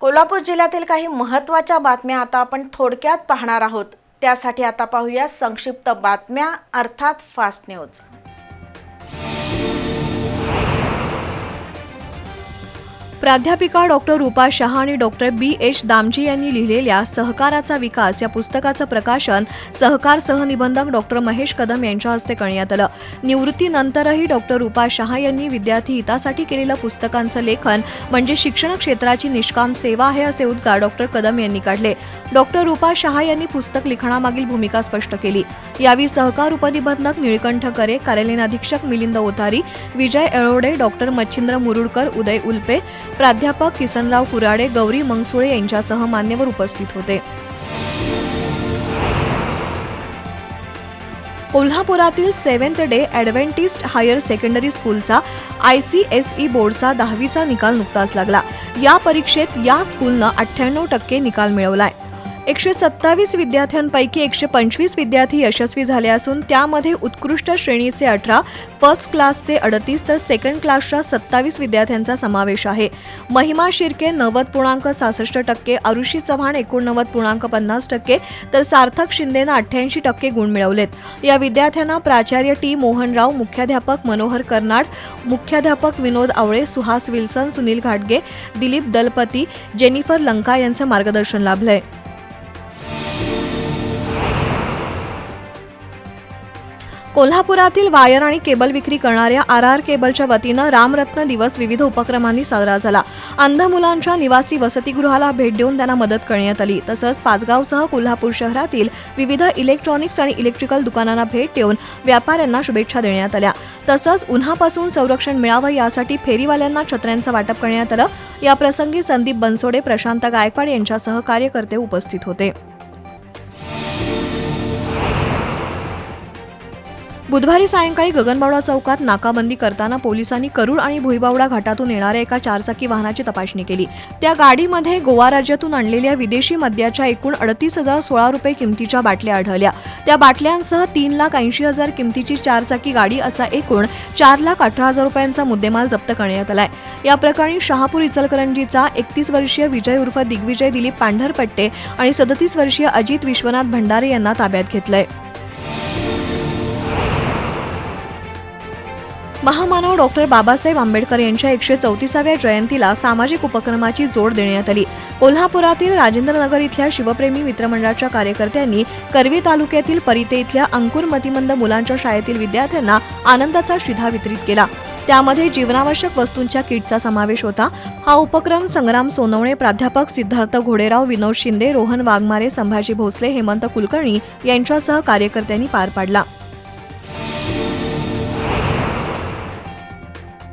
कोल्हापूर जिल्ह्यातील काही महत्त्वाच्या बातम्या आता आपण थोडक्यात पाहणार आहोत। त्यासाठी आता पाहूया संक्षिप्त बातम्या अर्थात फास्ट न्यूज। प्राध्यापिका डॉक्टर रूपा शहा आणि डॉक्टर B.H. दामजी यांनी लिहिलेल्या सहकाराचा विकास या पुस्तकाचं प्रकाशन सहकार सहनिबंधक डॉक्टर महेश कदम यांच्या हस्ते करण्यात आलं। निवृत्तीनंतरही डॉक्टर रूपा शहा यांनी विद्यार्थी हितासाठी केलेलं पुस्तकांचं लेखन म्हणजे शिक्षण क्षेत्राची निष्काम सेवा आहे असे उद्गार डॉक्टर कदम यांनी काढले। डॉक्टर रूपा शहा यांनी पुस्तक लिखाणामागील भूमिका स्पष्ट केली। यावेळी सहकार उपनिबंधक निळकंठ करे, कार्यालयीन अधीक्षक मिलिंद ओतारी, विजय एळोडे, डॉक्टर मच्छिंद्र मुरुडकर, उदय उल्पे, प्राध्यापक किसनराव कुराडे, गौरी मंगसुळे यांच्यासह मान्यवर उपस्थित होते। कोल्हापुरातील 7th day Adventist higher secondary स्कूलचा ICSE बोर्डचा 10वीचा निकाल नुकताच लागला। या परीक्षेत या स्कूलनं 98% निकाल मिळवलाय। 127 विद्यार्थ्यांपैकी 125 विद्यार्थी यशस्वी झाले असून त्यामध्ये उत्कृष्ट श्रेणीचे 18, फर्स्ट क्लासचे 38 तर सेकंड क्लासच्या 27 विद्यार्थ्यांचा समावेश आहे। महिमा शिर्के 90.66%, आरुषी चव्हाण 89.50% तर सार्थक शिंदेनं 88% गुण मिळवलेत। या विद्यार्थ्यांना प्राचार्य टी मोहनराव, मुख्याध्यापक मनोहर कर्नाड, मुख्याध्यापक विनोद आवळे, सुहास विल्सन, सुनील घाटगे, दिलीप दलपती, जेनिफर लंका यांचं मार्गदर्शन लाभलंय। कोल्हापुरातील वायर आणि केबल विक्री करणाऱ्या RR केबलच्या वतीनं रामरत्न दिवस विविध उपक्रमांनी साजरा झाला। अंध मुलांच्या निवासी वसतिगृहाला भेट देऊन त्यांना मदत करण्यात आली। तसंच पाचगावसह कोल्हापूर शहरातील विविध इलेक्ट्रॉनिक्स आणि इलेक्ट्रिकल दुकानांना भेट देऊन व्यापाऱ्यांना शुभेच्छा देण्यात आल्या। तसंच उन्हापासून संरक्षण मिळावं यासाठी फेरीवाल्यांना छत्र्यांचं वाटप करण्यात आलं। या प्रसंगी संदीप बनसोडे, प्रशांत गायकवाड यांच्यासह कार्यकर्ते उपस्थित होते। बुधवारी सायंकाळी गगनबावडा चौकात नाकाबंदी करताना पोलिसांनी करूळ आणि भुईबावडा घाटातून येणाऱ्या एका 4चाकी वाहनाची तपासणी केली। त्या गाडीमध्ये गोवा राज्यातून आणलेल्या विदेशी मद्याच्या एकूण 38,016 रुपये किमतीच्या बाटल्या आढळल्या। त्या बाटल्यांसह 3,80,000 किमतीची 4चाकी गाडी असा एकूण 4,18,000 रुपयांचा मुद्देमाल जप्त करण्यात आलाय। या प्रकरणी शहापूर इचलकरंजीचा 31 वर्षीय विजय उर्फ दिग्विजय दिलीप पांढरपट्टे आणि 37 वर्षीय अजित विश्वनाथ भंडारे यांना ताब्यात घेतलंय। महामानव डॉक्टर बाबासाहेब आंबेडकर यांच्या 134व्या जयंतीला सामाजिक उपक्रमाची जोड देण्यात आली। कोल्हापुरातील राजेंद्रनगर इथल्या शिवप्रेमी मित्रमंडळाच्या कार्यकर्त्यांनी करवी तालुक्यातील परिते इथल्या अंकुर मतिमंद मुलांच्या शाळेतील विद्यार्थ्यांना आनंदाचा शिधा वितरित केला। त्यामध्ये जीवनावश्यक वस्तूंच्या किटचा समावेश होता। हा उपक्रम संग्राम सोनवणे, प्राध्यापक सिद्धार्थ घोडेराव, विनोद शिंदे, रोहन वाघमारे, संभाजी भोसले, हेमंत कुलकर्णी यांच्यासह कार्यकर्त्यांनी पार पाडला।